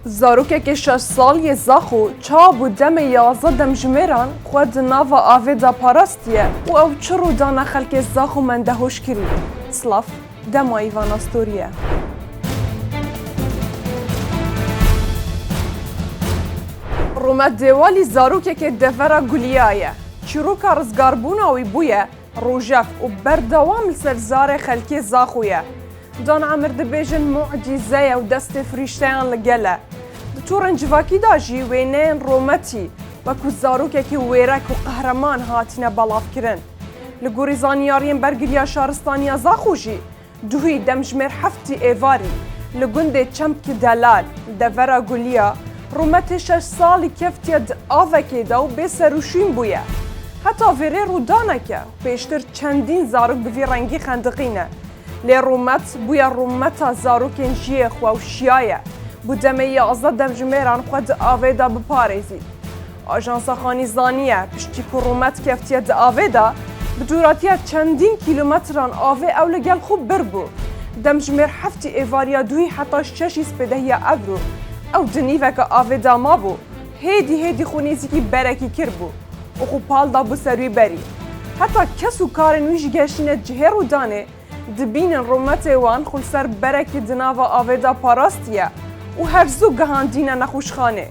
زاروکێکی 6 ساڵی زاخو چاو بوو دەمە 11 دەمژمێران خود ناوە ئاڤێدا پاراستیە و ئەو چ ڕوودانە خەلکێ زاخو مەندەهۆش کردی. سلاف دەما ئیڤان ئاستۆریە. ڕوومەت دێوالی زاروکێکی دەڤەرە گولیایە. چیرۆکە ڕزگاربوونەوەی بوویە ڕۆژەف و بەردەوام لەسەر زارێ خەلکێ زاخویە. دان عمر دەبێژن معجیزەیە و دەستێ فریشتەیان لەگەلە. توورنجڤاکیدا ژی وێنەیەن ڕۆمەتی وەکو زاروکێکی وێرەک و قەهرەمان هاتینە بەڵاوکردن. لە گۆری زانیاریên بەرگرییا شارستانیا زاخو jî duhî demjimêr heftî êvarî li gundê çemkî delal devera guliya rûmetê 6 salî keftiye di avekê de û bêserûşîn bûye. Heta vêrê rûdaneke pêştir çendîn zarok bi vî rengî xendiqîne. Lê rûmet bûye rûmeta zarokên jiyê xwe û şiyaye. Bu demê 11 demjimêran xwe di avê de biparêzî. Ajansa Xanîzaniye piştî ku rûmet keftiye di avê de bi dûratiya çendîn kîlometran avê ew li gel xwe bir bû. Demjimêr heftî êvariya duhî heta şeşî spêdehiya evrû. Ew di nîveke avê de mabû. Hêdî xûnîzîkî berekî kir bû. û xwe pal da bû ser wî berî. Heta kes û karên wî jî geştîne cihêr û danê dibînin rûmetê wan xwe li ser berekî di nava avê de parastiye û herzû gihandîne nexweşxanê.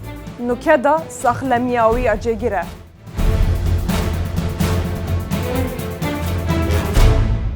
Nuke da saxlemiyawiya cêgir e.